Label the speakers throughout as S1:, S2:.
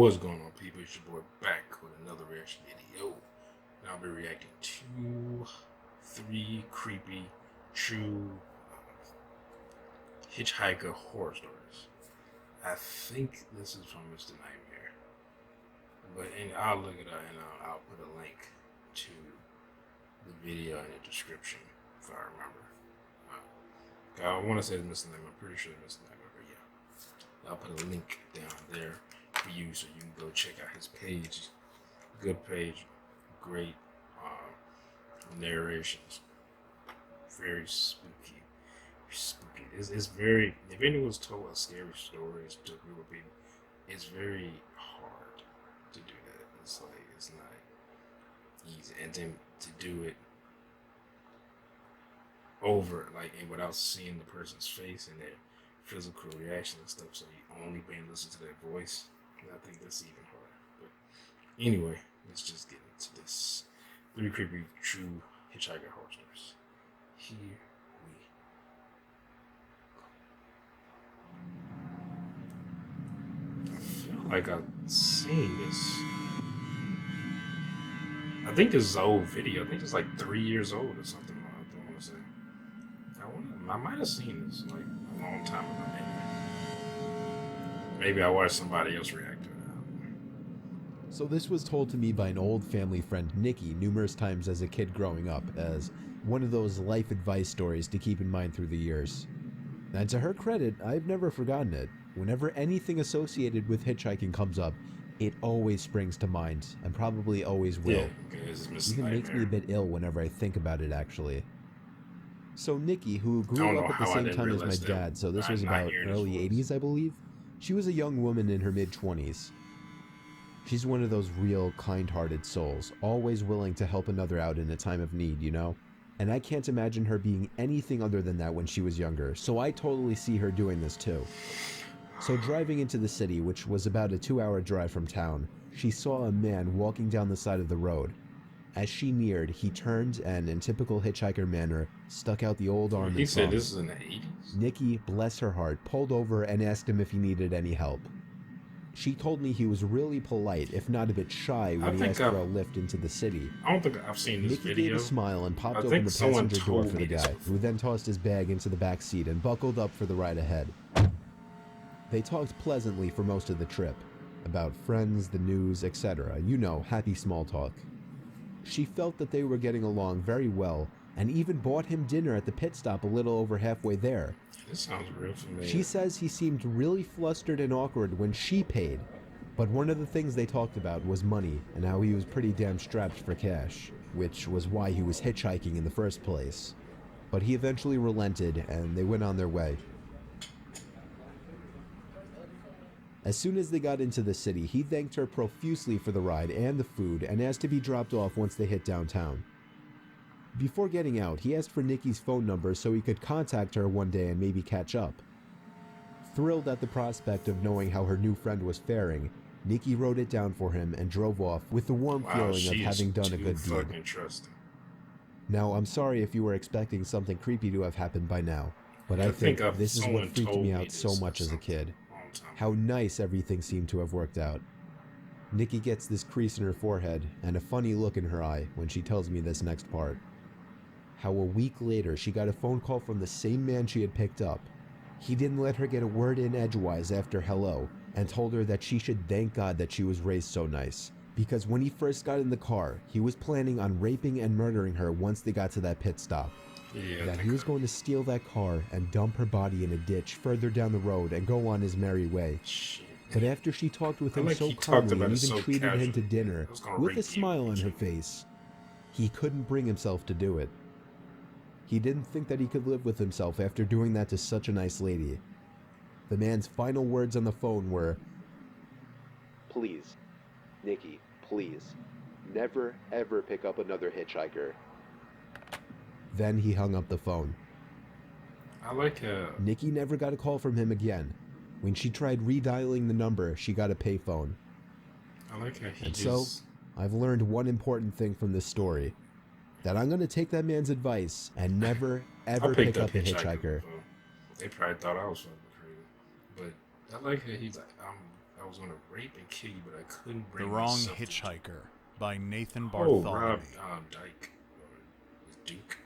S1: What's going on, people? It's your boy back with another reaction video. And I'll be reacting to 3 creepy, true hitchhiker horror stories. I think this is from Mr. Nightmare, but I'll look it up and I'll put a link to the video in the description if I remember. I want to say it's Mr. Nightmare. I'm pretty sure it's Mr. Nightmare, but yeah, I'll put a link down there for you so you can go check out his page. Good page, great narrations, very spooky. It's very, if anyone's told a scary stories to a group of people, it's very hard to do that. It's not easy, and then to do it over and without seeing the person's face and their physical reaction and stuff, so you only being listen to their voice. And I think that's even harder. But anyway, let's just get into this 3 creepy true hitchhiker horror stories. Here we go. I feel like I've seen this. I think this is an old video. I think it's like 3 years old or something. I want to say. I might have seen this like a long time ago. Maybe I watched somebody else react to it.
S2: So this was told to me by an old family friend, Nikki, numerous times as a kid growing up, as one of those life advice stories to keep in mind through the years. And to her credit, I've never forgotten it. Whenever anything associated with hitchhiking comes up, it always springs to mind, and probably always will.
S1: Yeah,
S2: even makes me a bit ill whenever I think about it, actually. So Nikki, who grew up at the same time as my dad, so this was about early 80s, I believe, she was a young woman in her mid-20s. She's one of those real kind-hearted souls, always willing to help another out in a time of need, you know? And I can't imagine her being anything other than that when she was younger, so I totally see her doing this too. So driving into the city, which was about a 2-hour drive from town, she saw a man walking down the side of the road. As she neared, he turned and, in typical hitchhiker manner, stuck out the old arm and saw.
S1: He said this is in the 80s?
S2: Nikki, bless her heart, pulled over and asked him if he needed any help. She told me he was really polite, if not a bit shy, when he asked for a lift into the city.
S1: I don't think I've seen this video.
S2: Nikki gave a smile and popped open the passenger door for the guy, who then tossed his bag into the back seat and buckled up for the ride ahead. They talked pleasantly for most of the trip, about friends, the news, etc. You know, happy small talk. She felt that they were getting along very well, and even bought him dinner at the pit stop a little over halfway there.
S1: This sounds real familiar.
S2: She says he seemed really flustered and awkward when she paid, but one of the things they talked about was money and how he was pretty damn strapped for cash, which was why he was hitchhiking in the first place. But he eventually relented and they went on their way. As soon as they got into the city, he thanked her profusely for the ride and the food and asked to be dropped off once they hit downtown. Before getting out, he asked for Nikki's phone number so he could contact her one day and maybe catch up. Thrilled at the prospect of knowing how her new friend was faring, Nikki wrote it down for him and drove off with the warm feeling of having done a good deed. Now, I'm sorry if you were expecting something creepy to have happened by now, but I think this is what freaked me out so much as a kid. How nice everything seemed to have worked out. Nikki gets this crease in her forehead and a funny look in her eye when she tells me this next part. How a week later she got a phone call from the same man she had picked up. He didn't let her get a word in edgewise after hello and told her that she should thank God that she was raised so nice, because when he first got in the car, he was planning on raping and murdering her once they got to that pit stop. That he was going to steal that car and dump her body in a ditch further down the road and go on his merry way. But after she talked with him so calmly and even treated him to dinner with a smile on her face, he couldn't bring himself to do it. He didn't think that he could live with himself after doing that to such a nice lady. The man's final words on the phone were, "Please, Nikki, please, never ever pick up another hitchhiker." Then he hung up the phone. Nikki never got a call from him again. When she tried redialing the number, she got a payphone. So, I've learned one important thing from this story. That I'm going to take that man's advice and never, ever pick up a hitchhiker.
S1: They probably thought I was fucking crazy. But I like how he's like, I was going to rape and kill you, but I couldn't
S3: The
S1: bring
S3: Wrong
S1: myself to
S3: Hitchhiker by Nathan
S1: Oh,
S3: Bartholomew.
S1: Rob Dyke. Or Duke.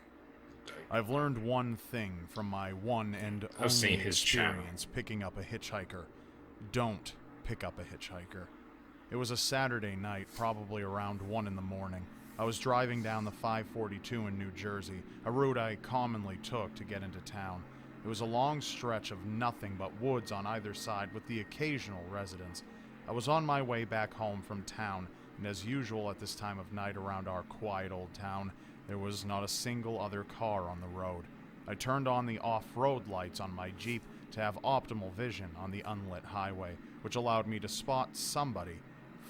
S1: Dyke.
S3: I've learned one thing from my one and
S1: I've
S3: only
S1: seen his
S3: experience picking up a hitchhiker. Don't pick up a hitchhiker. It was a Saturday night, probably around 1 in the morning. I was driving down the 542 in New Jersey, a route I commonly took to get into town. It was a long stretch of nothing but woods on either side with the occasional residence. I was on my way back home from town, and as usual at this time of night around our quiet old town, there was not a single other car on the road. I turned on the off-road lights on my Jeep to have optimal vision on the unlit highway, which allowed me to spot somebody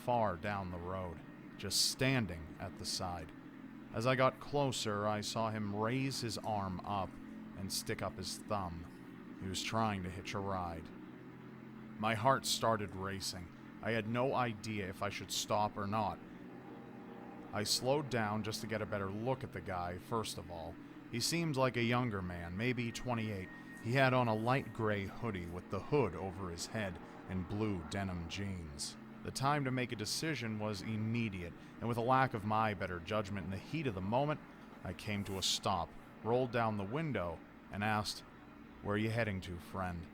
S3: far down the road, just standing at the side. As I got closer, I saw him raise his arm up and stick up his thumb. He was trying to hitch a ride. My heart started racing. I had no idea if I should stop or not. I slowed down just to get a better look at the guy, first of all. He seemed like a younger man, maybe 28. He had on a light gray hoodie with the hood over his head and blue denim jeans. The time to make a decision was immediate, and with a lack of my better judgment in the heat of the moment, I came to a stop, rolled down the window, and asked, "Where are you heading to, friend?"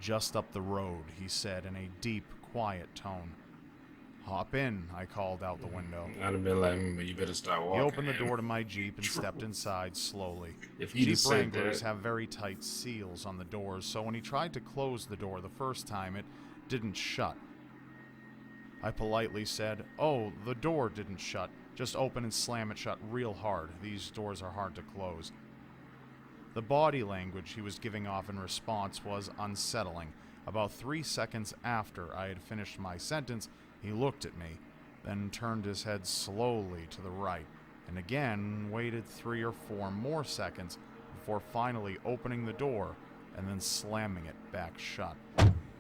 S3: "Just up the road," he said in a deep, quiet tone. "Hop in," I called out the window.
S1: I'd have been like, you better start walking.
S3: He opened the door to my Jeep and stepped inside slowly.
S1: If he'd
S3: Jeep
S1: said
S3: Wranglers
S1: that-
S3: have very tight seals on the doors, so when he tried to close the door the first time, it didn't shut. I politely said, "Oh, the door didn't shut. Just open and slam it shut real hard. These doors are hard to close." The body language he was giving off in response was unsettling. About 3 seconds after I had finished my sentence, he looked at me, then turned his head slowly to the right, and again waited 3 or 4 more seconds before finally opening the door and then slamming it back shut.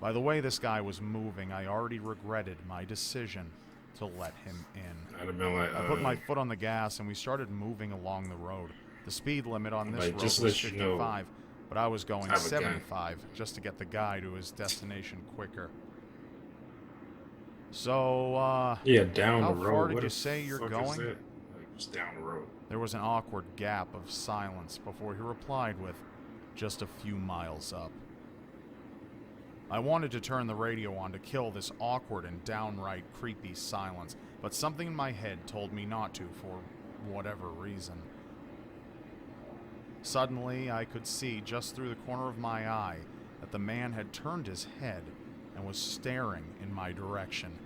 S3: By the way this guy was moving, I already regretted my decision to let him in.
S1: I'd have been like,
S3: I put my foot on the gas and we started moving along the road. The speed limit on this
S1: Like,
S3: road
S1: just
S3: was
S1: let you know,
S3: 55, but I was going
S1: I have a gun.
S3: 75 just to get the guy to his destination quicker. So,
S1: yeah, down
S3: how
S1: the road.
S3: far did
S1: What
S3: you
S1: the
S3: say you're
S1: fuck
S3: going?
S1: Is that? Like, just down the road.
S3: There was an awkward gap of silence before he replied with, "Just a few miles up." I wanted to turn the radio on to kill this awkward and downright creepy silence, but something in my head told me not to for whatever reason. Suddenly, I could see just through the corner of my eye that the man had turned his head and was staring in my direction.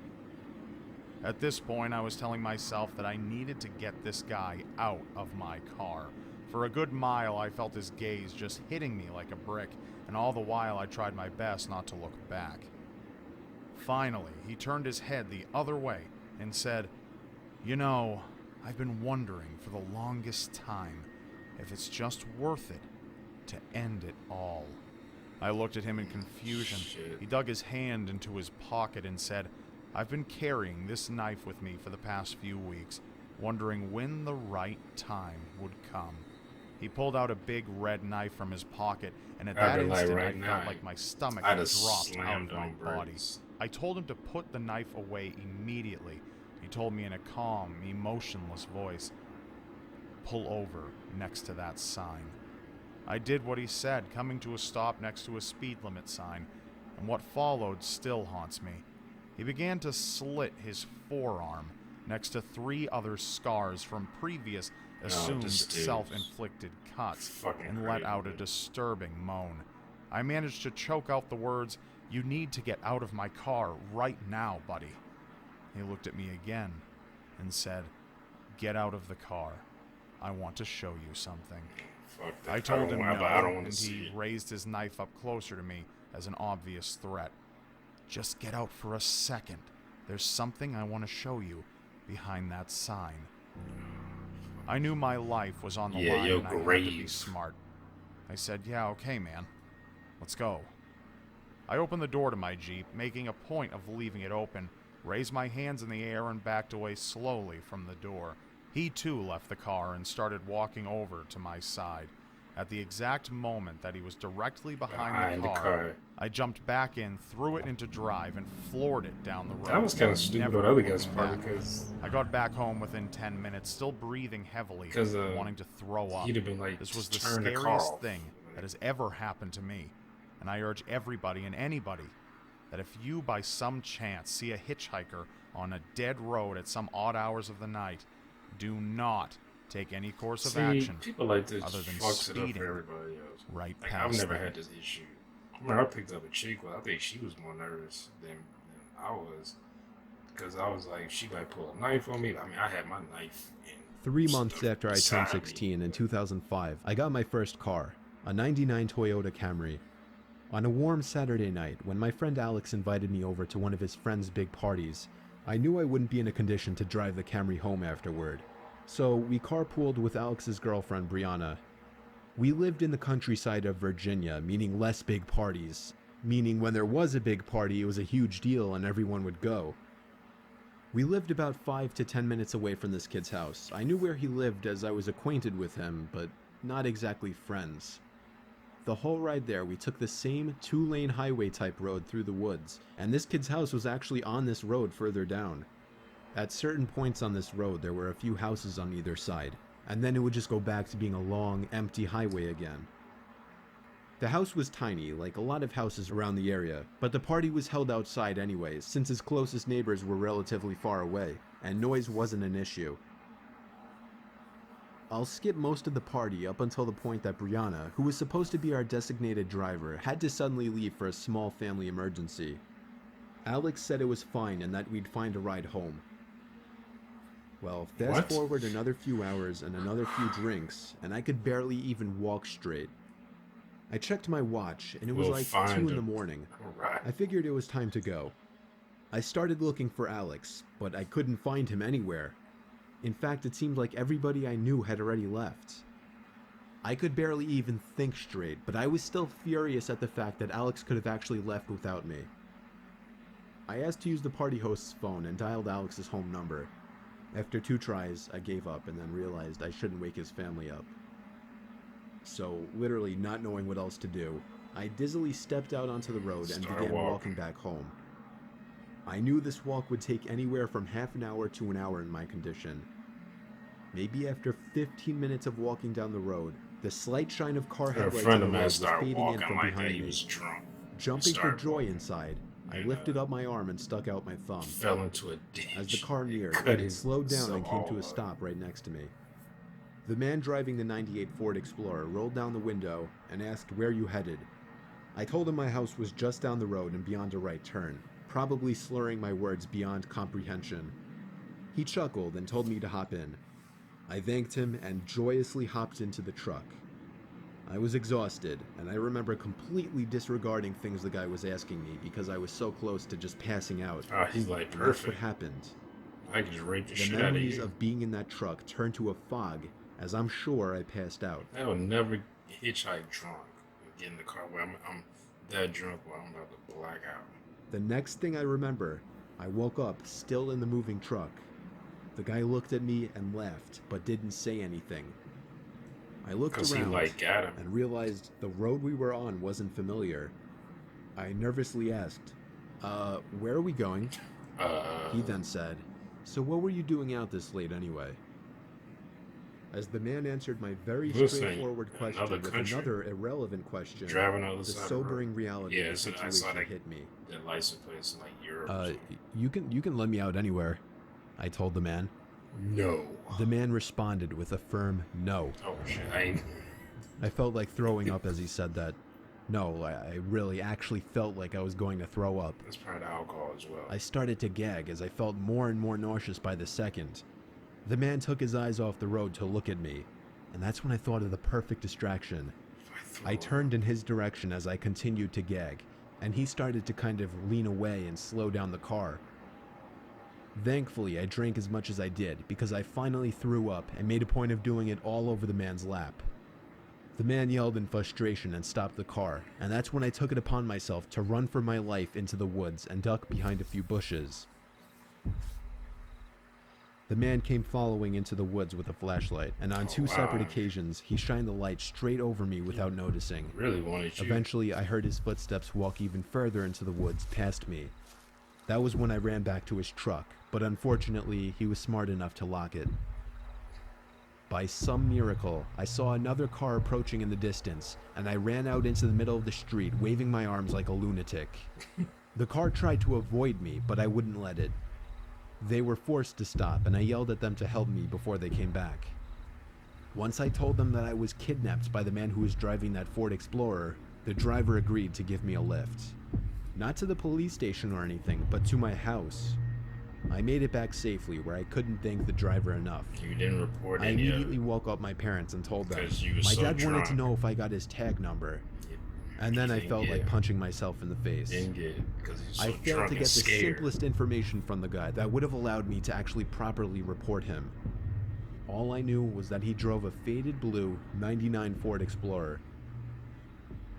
S3: At this point, I was telling myself that I needed to get this guy out of my car. For a good mile, I felt his gaze just hitting me like a brick, and all the while I tried my best not to look back. Finally, he turned his head the other way and said, "You know, I've been wondering for the longest time if it's just worth it to end it all." I looked at him in confusion.
S1: Shit.
S3: He dug his hand into his pocket and said, "I've been carrying this knife with me for the past few weeks, wondering when the right time would come." He pulled out a big red knife from his pocket, and at that
S1: I'd be like,
S3: instant
S1: right
S3: I
S1: now,
S3: felt like my stomach
S1: I'd
S3: had
S1: have
S3: dropped out
S1: slammed
S3: of my
S1: on
S3: body.
S1: brakes.
S3: I told him to put the knife away immediately. He told me in a calm, emotionless voice, "Pull over next to that sign." I did what he said, coming to a stop next to a speed limit sign, and what followed still haunts me. He began to slit his forearm next to 3 other scars from previous assumed
S1: this dude is
S3: self-inflicted cuts,
S1: fucking
S3: and let
S1: crazy,
S3: out a
S1: dude.
S3: disturbing moan. I managed to choke out the words, "You need to get out of my car right now, buddy." He looked at me again and said, "Get out of the car. I want to show you something."
S1: Fuck that.
S3: I told him no,
S1: I don't want
S3: and
S1: to see
S3: he
S1: it.
S3: raised his knife up closer to me as an obvious threat. "Just get out for a second. There's something I want to show you behind that sign." I knew my life was on the
S1: Yeah,
S3: line
S1: your
S3: and I had to be
S1: grave.
S3: smart. I said, "Yeah, okay, man. Let's go." I opened the door to my Jeep, making a point of leaving it open, raised my hands in the air and backed away slowly from the door. He too left the car and started walking over to my side. At the exact moment that he was directly behind the car, I jumped back in, threw it into drive, and floored it down the road.
S1: That was kind of stupid on the other guy's part because
S3: I got back home within 10 minutes, still breathing heavily, wanting to throw up.
S1: He'd have been like,
S3: this was the scariest thing that has ever happened to me, and I urge everybody and anybody that if you by some chance see a hitchhiker on a dead road at some odd hours of the night, do not take any course of action
S1: people like this
S3: other than
S1: fucks it up
S3: speeding
S1: for everybody else.
S3: right
S1: Like,
S3: past
S1: I've never
S3: them.
S1: had this issue. I remember I picked up a chick, but I think she was more nervous than I was because I was like, she might pull a knife on me. I mean, I had my knife in
S2: 3 months after I turned 16 in 2005, I got my first car, a '99 Toyota Camry. On a warm Saturday night, when my friend Alex invited me over to one of his friend's big parties, I knew I wouldn't be in a condition to drive the Camry home afterward. So we carpooled with Alex's girlfriend, Brianna. We lived in the countryside of Virginia, meaning less big parties. Meaning when there was a big party, it was a huge deal and everyone would go. We lived about 5 to 10 minutes away from this kid's house. I knew where he lived as I was acquainted with him, but not exactly friends. The whole ride there, we took the same 2-lane highway type road through the woods, and this kid's house was actually on this road further down. At certain points on this road, there were a few houses on either side, and then it would just go back to being a long, empty highway again. The house was tiny, like a lot of houses around the area, but the party was held outside anyways, since his closest neighbors were relatively far away, and noise wasn't an issue. I'll skip most of the party up until the point that Brianna, who was supposed to be our designated driver, had to suddenly leave for a small family emergency. Alex said it was fine and that we'd find a ride home. Well, fast forward another few hours and another few drinks, and I could barely even walk straight. I checked my watch, and it was like 2 in the morning. I figured it was time to go. I started looking for Alex, but I couldn't find him anywhere. In fact, it seemed like everybody I knew had already left. I could barely even think straight, but I was still furious at the fact that Alex could have actually left without me. I asked to use the party host's phone and dialed Alex's home number. After 2 tries, I gave up and then realized I shouldn't wake his family up. So, literally not knowing what else to do, I dizzily stepped out onto the road and began walking back home. I knew this walk would take anywhere from half an hour to an hour in my condition. Maybe after 15 minutes of walking down the road, the slight shine of car headlights on the road was fading in from behind me. Jumping for joy inside, I lifted up my arm and stuck out my thumb.
S1: Fell into a ditch.
S2: As the car neared, it slowed down and came to a stop right next to me. The man driving the '98 Ford Explorer rolled down the window and asked where you headed. I told him my house was just down the road and beyond a right turn, probably slurring my words beyond comprehension. He chuckled and told me to hop in. I thanked him and joyously hopped into the truck. I was exhausted, and I remember completely disregarding things the guy was asking me because I was so close to just passing out.
S1: He's like, perfect.
S2: That's what happened.
S1: I can just rape the shit
S2: The
S1: out of
S2: memories
S1: you.
S2: of being in that truck turned to a fog, as I'm sure I passed out.
S1: I will never hitchhike drunk and get in the car where I'm that drunk where I'm about to black out.
S2: The next thing I remember, I woke up still in the moving truck. The guy looked at me and laughed, but didn't say anything. I looked around and realized the road we were on wasn't familiar. I nervously asked, where are we going? He then said, so what were you doing out this late anyway? As the man answered my very straightforward question with another irrelevant question, the sobering reality of the situation hit me.
S1: That license plate in like Europe.
S2: You can let me out anywhere, I told the man.
S1: No.
S2: The man responded with a firm no.
S1: Oh shit,
S2: I felt like throwing up as he said that. No, I really actually felt like I was going to throw up.
S1: That's part of alcohol as well.
S2: I started to gag as I felt more and more nauseous by the second. The man took his eyes off the road to look at me, and that's when I thought of the perfect distraction. I turned in his direction as I continued to gag, and he started to kind of lean away and slow down the car. Thankfully, I drank as much as I did because I finally threw up and made a point of doing it all over the man's lap. The man yelled in frustration and stopped the car, and that's when I took it upon myself to run for my life into the woods and duck behind a few bushes. The man came following into the woods with a flashlight, and on two separate occasions, he shined the light straight over me without noticing.
S1: Really wanted you.
S2: Eventually, I heard his footsteps walk even further into the woods past me. That was when I ran back to his truck, but unfortunately, he was smart enough to lock it. By some miracle, I saw another car approaching in the distance, and I ran out into the middle of the street, waving my arms like a lunatic. The car tried to avoid me, but I wouldn't let it. They were forced to stop, and I yelled at them to help me before they came back. Once I told them that I was kidnapped by the man who was driving that Ford Explorer, the driver agreed to give me a lift. Not to the police station or anything, but to my house. I made it back safely, where I couldn't thank the driver enough.
S1: You didn't report
S2: I
S1: any
S2: immediately woke up my parents and told them.
S1: you was
S2: My
S1: so
S2: dad wanted to
S1: drunk.
S2: know if I got his tag number. And then I felt like punching myself in the face.
S1: Didn't get it because he was so
S2: I
S1: drunk
S2: failed to
S1: and
S2: get the
S1: scared.
S2: simplest information from the guy that would have allowed me to actually properly report him. All I knew was that he drove a faded blue '99 Ford Explorer.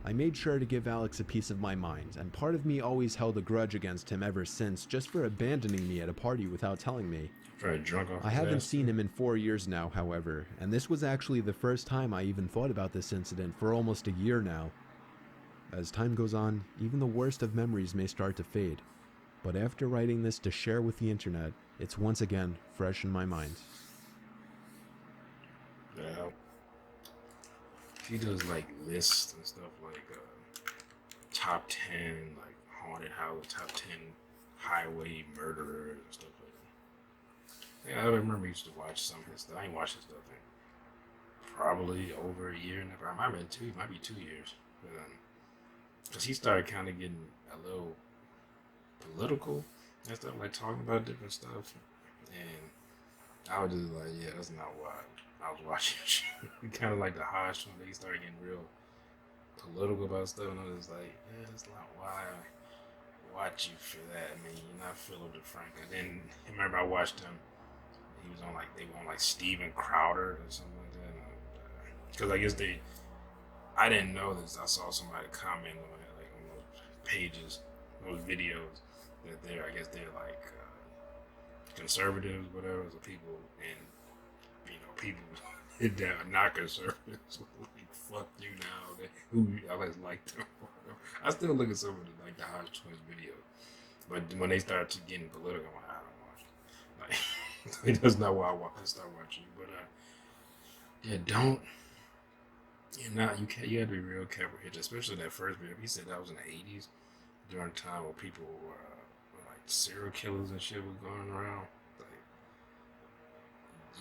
S2: I made sure to give Alex a piece of my mind, and part of me always held a grudge against him ever since, just for abandoning me at a party without telling me.
S1: Probably drunk off
S2: I
S1: his
S2: haven't
S1: ass.
S2: seen him in 4 years now, however, and this was actually the first time I even thought about this incident for almost a year now. As time goes on, even the worst of memories may start to fade, but after writing this to share with the internet, it's once again fresh in my mind.
S1: Yeah. He does like lists and stuff like top 10 like haunted house, top 10 highway murderers and stuff like that. Yeah, I remember I used to watch some of his stuff. I ain't watched his stuff in probably over a year. Never. I might have been two. Might be 2 years. Because he started kind of getting a little political and stuff, like talking about different stuff. And I was just like, yeah, that's not why I was watching. Kind of like the Hodge one. He started getting real political about stuff, and I was just like, yeah, that's not why I watch you for that. I mean, you're not Philip DeFranco. And then I remember I watched him. He was on like they were on like Steven Crowder or something like that. Because I guess I didn't know this. I saw somebody comment on it, like on those pages, those videos that I guess they're like conservatives, whatever, so people, and people that are not conservatives like fuck you now. Who I like them. I still look at some of the Hodge Twins videos, but when they start to getting political, I'm like, I don't watch it. Like that's not why I start watching. But yeah, don't. You had to be real careful here, especially that first video. He said that was in the 80s, during a time when people were like serial killers and shit was going around. Like,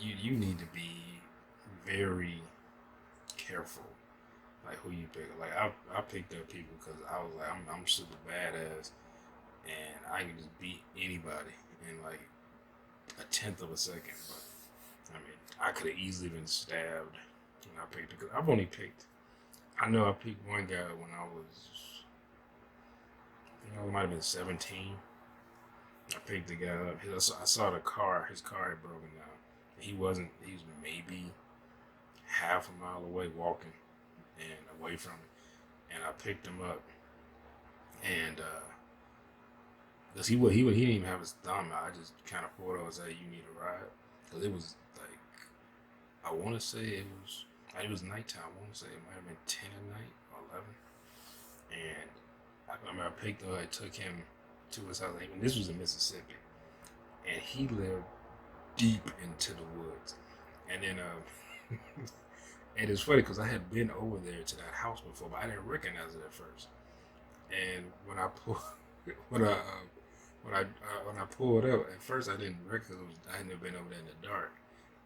S1: you need to be very careful, like who you pick. Like I picked up people because I was like I'm super badass, and I can just beat anybody in like a tenth of a second. But I mean, I could have easily been stabbed. I picked it because I know I picked one guy when I was, I might have been 17. I picked the guy up. I saw his car had broken down. He was maybe half a mile away walking and away from it. And I picked him up. And, because he didn't even have his thumb out. I just kind of pulled over and said, you need a ride. Because it was like, I want to say it was nighttime. I want to say it might have been 10 at night or 11. And I remember I picked him up. I took him to his house. And this was in Mississippi. And he lived deep into the woods. And then, and it's funny because I had been over there to that house before, but I didn't recognize it at first. And when I pulled up, at first I didn't recognize it. I hadn't been over there in the dark.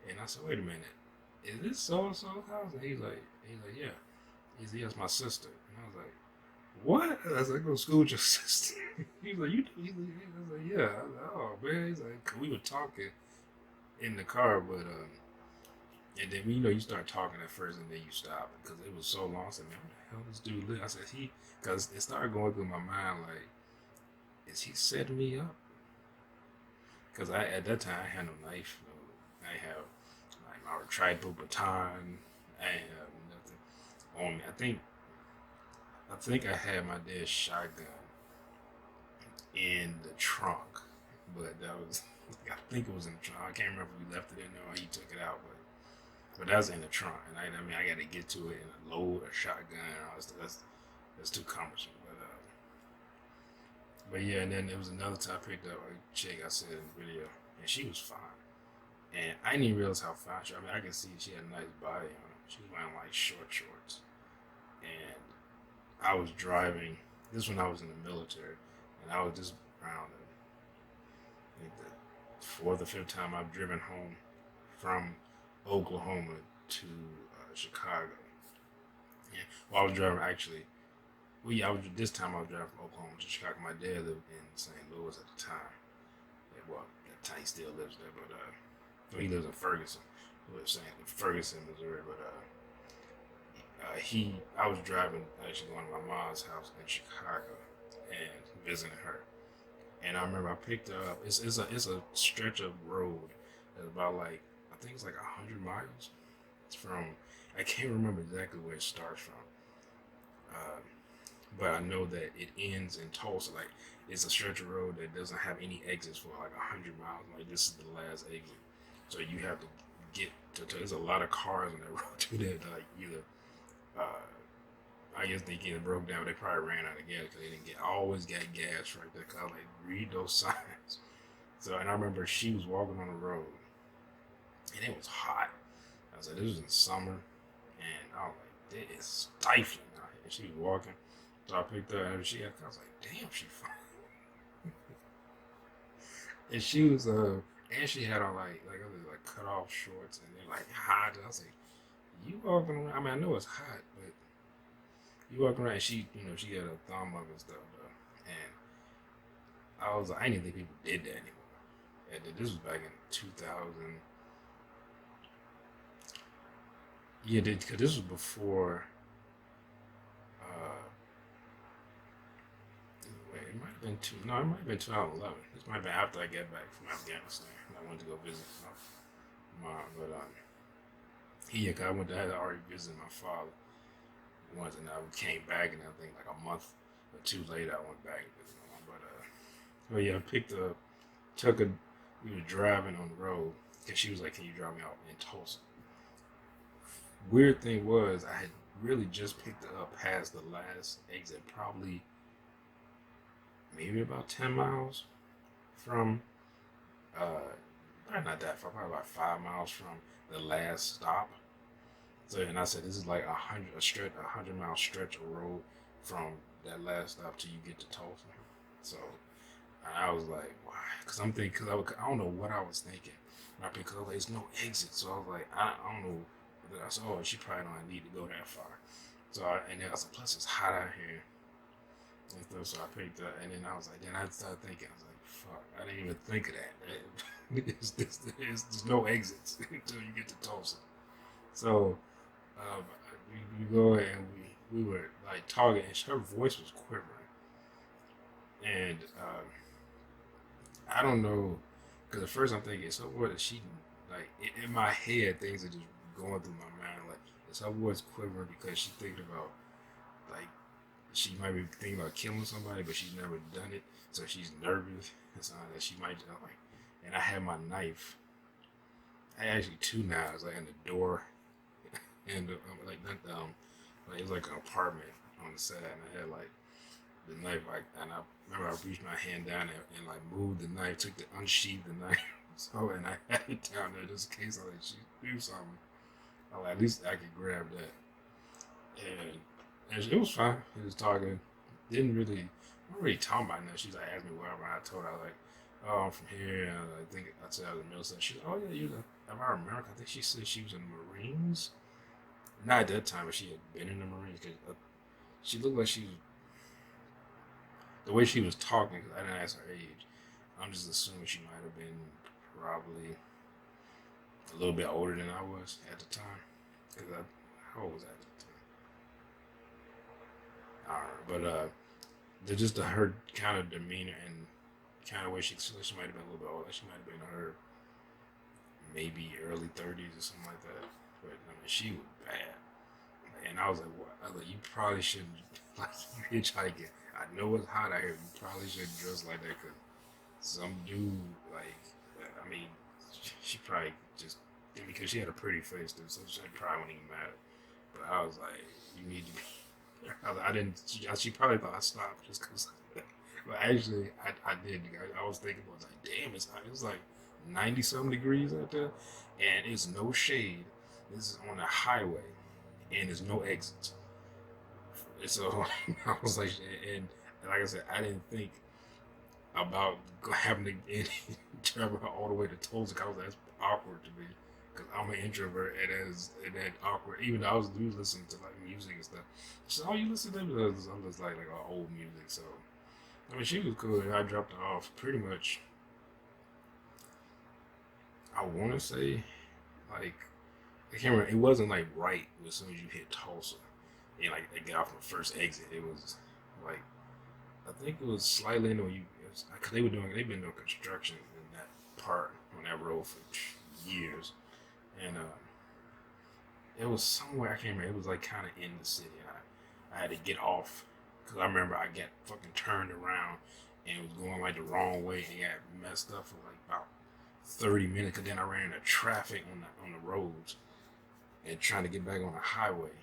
S1: And I said, wait a minute. Is this so-and-so's house? And he's like, yeah. He's like, yes, my sister. And I was like, what? I was like, go to school with your sister. He's like, you do? I was like, yeah. I was like, oh, man. He's like, we were talking in the car, but, and then, you start talking at first and then you stop because it was so long. I said, man, what the hell this dude live? I said, because it started going through my mind, like, is he setting me up? Because at that time, I had no knife. I have my retractable baton. I ain't have nothing on me. I think I had my dad's shotgun in the trunk, but that was I think it was in the trunk. I can't remember if we left it in there or he took it out, but that's in the trunk. And I mean, I got to get to it and load a shotgun and all that stuff. That's too cumbersome. But yeah, and then there was another time I picked up a chick I said in the video, and she was fine. And I didn't even realize how fine she was. I mean, I could see she had a nice body on her. She was wearing like short shorts. And I was driving, this when I was in the military, and I was just around the fourth or fifth time I've driven home from Oklahoma to Chicago. Yeah, well, I was driving actually. Well, yeah, this time I was driving from Oklahoma to Chicago. My dad lived in St. Louis at the time. Yeah, well, at the time he still lives there, but he lives in Ferguson. He lives in Ferguson, Missouri. But I was driving, actually going to my mom's house in Chicago and visiting her. And I remember I picked her up. It's a stretch of road that's about like, I think it's like 100 miles. It's from, I can't remember exactly where it starts from. But I know that it ends in Tulsa. Like, it's a stretch of road that doesn't have any exits for like 100 miles. Like, this is the last exit. So you have to get to there's a lot of cars on that road too that like either, I guess they get broke down. They probably ran out of gas because they didn't always got gas right there. Cause I like read those signs. So, and I remember she was walking on the road and it was hot. I was like, this was in summer. And I was like, it is stifling out here. And she was walking. So I picked her up and I was like, damn, she fine. And she was, and she had on like cut off shorts and they're like hot. I was like, you walking around, I mean, I know it's hot, but you walking around and she, she had a thumb up and stuff though. And I was like, I didn't think people did that anymore. And this was back in 2000. Yeah, because this was before, it might have been it might have been 2011. This might have been after I got back from Afghanistan. I went to go visit my mom, but I had already visited my father once, and I came back, and I think like a month or two later, I went back and visited my mom. But yeah, I picked up, we were driving on the road, and she was like, "Can you drop me off in Tulsa?" Weird thing was, I had really just picked her up past the last exit, probably maybe about 10 miles from, probably not that far, probably about 5 miles from the last stop. So, and I said, this is like a 100-mile stretch of road from that last stop till you get to Tulsa. So, I was like, why? Because I'm thinking, I don't know what I was thinking. Because I was like, there's no exit. So I was like, I don't know. I said, oh, she probably don't need to go that far. So, and then I was like, plus it's hot out here. And stuff, so I picked up, and then I was like, then I started thinking, I was like, fuck, I didn't even think of that. There's no exits until you get to Tulsa. So we go and we were like talking, and her voice was quivering. And I don't know, because at first I'm thinking, so what is she, like, in my head, things are just going through my mind, like, is her voice quivering because she's thinking about, like, she might be thinking about killing somebody, but she's never done it, so she's nervous. And so that she might like. And I had my knife. I had actually 2 knives, like in the door, and like it was like an apartment on the side, and I had like the knife, like, and I remember I reached my hand down there and like moved the knife, unsheathed the knife, so, and I had it down there just in case she do something. At least I could grab that, and it was fine. He was talking. Didn't really, not really talking about nothing. She's like, asked me where I told her, like, oh, I'm from here. And I said I was in the military. She's like, oh, yeah, if I remember, I think she said she was in the Marines. Not at that time, but she had been in the Marines. Cause she looked like she was, the way she was talking, because I didn't ask her age. I'm just assuming she might have been probably a little bit older than I was at the time. Because how old was I at the time? But just her kind of demeanor and kind of way she might have been a little bit older. She might have been in her maybe early 30s or something like that. But I mean, she was bad. And I was like, what? I was like, you probably shouldn't, like, you hitchhiking. I know it's hot out here. You probably shouldn't dress like that, because some dude, like, I mean, she probably just because she had a pretty face, dude, so she probably wouldn't even matter. But I was like, you need to be. I didn't. She probably thought I stopped just because. But actually, I did. I was thinking about like, damn, it's hot. It was like 90 something degrees out there, and it's no shade. This is on a highway, and there's no exits. So I was like, and like I said, I didn't think about having to travel all the way to Tulsa. I was like, that's awkward to me because I'm an introvert, and that awkward. Even though I was listening to like music and stuff. So all you listen to is I'm just like old music. So I mean, she was cool. And I dropped her off pretty much. I want to say like I can't remember. It wasn't like right as soon as you hit Tulsa, and like they got off on the first exit. It was like I think it was slightly into you because they've been doing construction in that part on that road for years, and it was somewhere I can't remember. It was like kind of in the city. I had to get off because I remember I got fucking turned around and it was going like the wrong way and got messed up for like about 30 minutes. Cause then I ran into traffic on the roads and trying to get back on the highway.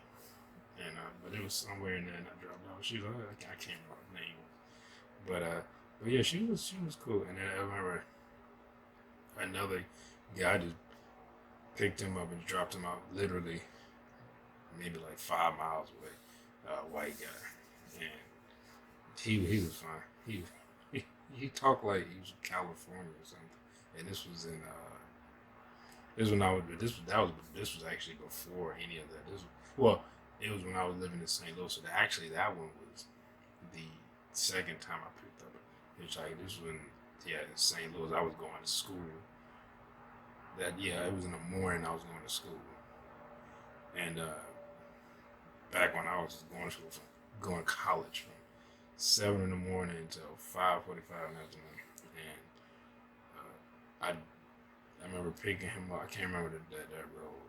S1: And but it was somewhere in there and I dropped off. She was like, I can't remember her name. But yeah, she was cool. And then I remember another guy just picked him up and dropped him out literally maybe like 5 miles away. White guy, and he was fine. He talked like he was from California or something. And this was in this when I was this was actually before any of that. It was when I was living in St. Louis. So that one was the second time I picked up a hitchhiker. This was in St. Louis. I was going to school. It was in the morning. I was going to school, and back when I was going to college from 7 in the morning until 5:45 in the afternoon, and I remember picking him up. I can't remember that road,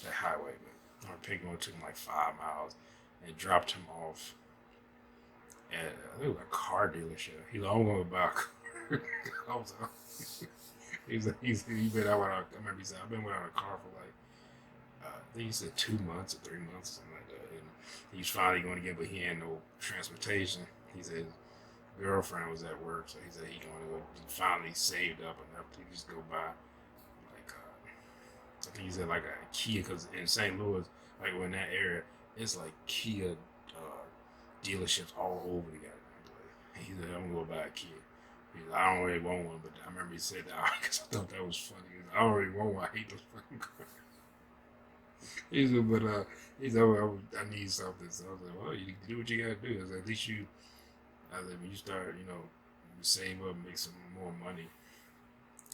S1: that highway, but I remember picking him up. It took him like 5 miles, and dropped him off at I think it was a car dealership. He's like, I'm going to buy a car. I was like, I remember he said I've been without a car for like I think he said 2 months or 3 months or something like that. And he's finally going to get, but he had no transportation. He said his girlfriend was at work, so he said he finally saved up enough to just go buy like I think he said like a Kia, because in St. Louis, like in that area, it's like Kia dealerships all over the goddamn place. He said I'm gonna go buy a Kia. He said, I don't really want one, but I remember he said that because I thought that was funny. I don't really want one. I hate those fucking cars. He said, but he said, I need something. So I was like, well, you do what you gotta do. I said, at least I said, when you start, you save up, make some more money,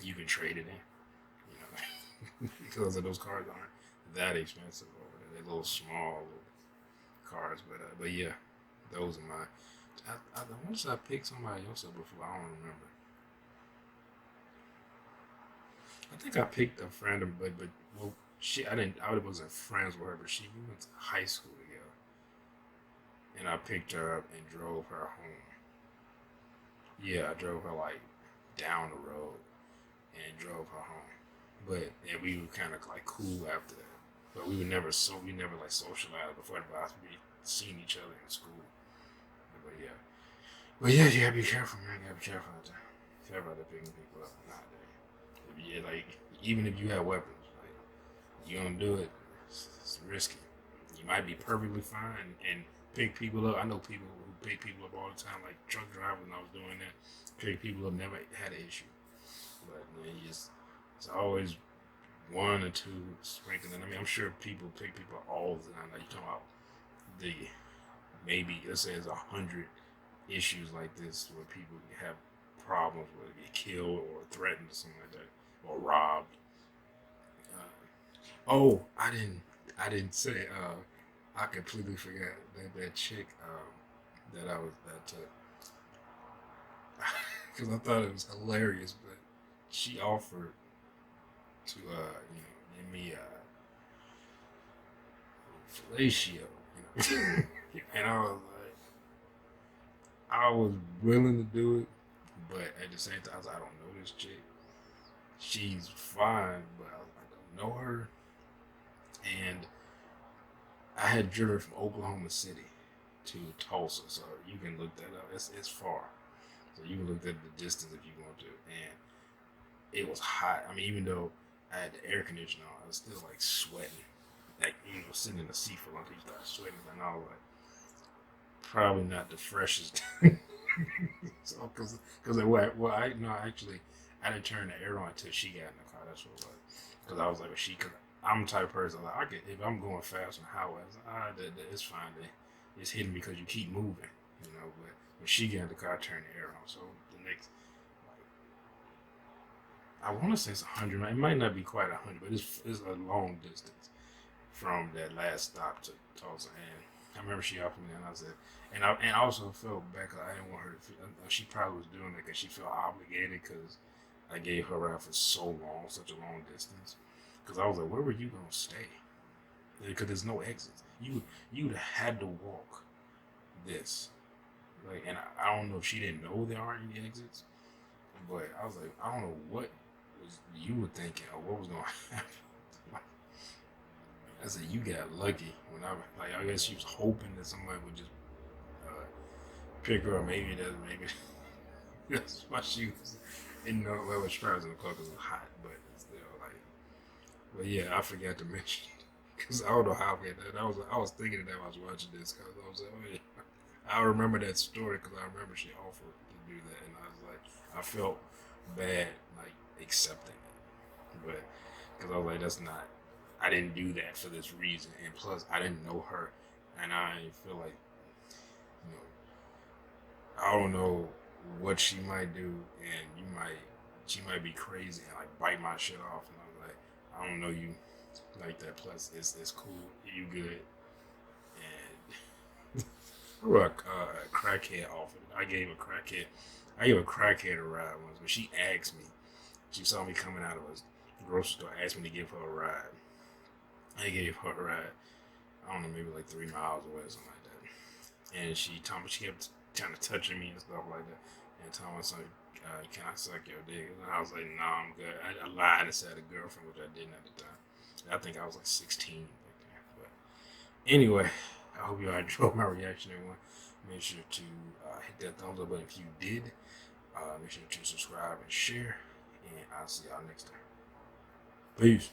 S1: you can trade it in, because those cars aren't that expensive over there. They're little small little cars, but yeah, those are my. I want to say I picked somebody else up before. I don't remember. I think I picked a friend, but well, I wasn't friends with her, but we went to high school together, and I picked her up and drove her home. Yeah, I drove her like down the road and drove her home, and we were kind of like cool after that. But we never like socialized before that. We seen each other in school. But yeah, you gotta be careful, man. You gotta be careful out there. Careful out there picking people up nowadays. Yeah, like even if you have weapons, like you don't do it. It's risky. You might be perfectly fine and pick people up. I know people who pick people up all the time, like truck drivers. When I was doing that, pick people up, never had an issue. But man, it's always one or two sprinkling. I mean, I'm sure people pick people all the time. Like you talking about maybe let's say it's 100 issues like this where people have problems, whether they get killed or threatened or something like that, or robbed. I didn't say. I completely forgot that chick that I was because I thought it was hilarious, but she offered to give me fellatio, and I was willing to do it, but at the same time, I don't know this chick. she's fine, but I don't know her. And I had driven from Oklahoma City to Tulsa, so you can look that up. It's far, so you can look at the distance if you want to. And it was hot. I mean, even though I had the air conditioner on, I was still like sweating. Like, sitting in the seat for long, you start sweating, and I was like, probably not the freshest. So, because I actually I didn't turn the air on until she got in the car. That's what it was. Because I was like, cause I'm the type of person like if I'm going fast on the highway, it's fine. It's hidden because you keep moving, But when she got in the car, I turned the air on. So the next, I want to say it's 100. It might not be quite 100, but it's a long distance from that last stop to Tulsa. And I remember she offered me, and I said, and I also felt bad because I didn't want her to feel. She probably was doing it because she felt obligated because I gave her a ride for so long, such a long distance. Because I was like, where were you gonna stay? Because there's no exits. You'd have had to walk this. Like, and I don't know if she didn't know there aren't any exits, but I was like, I don't know what was you were thinking or what was gonna happen. I said, you got lucky when I guess she was hoping that somebody would just pick her up. Maybe that's why she was in the leather straps in the car because it was hot, but still but yeah, I forgot to mention because I don't know how I forgot that. I was thinking of that while I was watching this because I was like, oh yeah, I remember that story because I remember she offered to do that, and I was like, I felt bad like accepting it, but because I was like, that's not. I didn't do that for this reason, and plus I didn't know her, and I feel like, I don't know what she might do, and she might be crazy and like bite my shit off, and I was like, I don't know you like that. Plus, it's cool, you good, and a crackhead offered. I gave a crackhead a ride once, but she asked me. She saw me coming out of a grocery store, asked me to give her a ride. I gave her a ride, I don't know, maybe like 3 miles away or something like that. And she told me, she kept kind of touching me and stuff like that. And told me something, can I suck your dick? And I was like, no, I'm good. I lied and said a girlfriend, which I didn't at the time. I think I was like 16 back then. But anyway, I hope you all enjoyed my reaction, everyone. Make sure to hit that thumbs up button if you did. Make sure to subscribe and share. And I'll see y'all next time. Peace.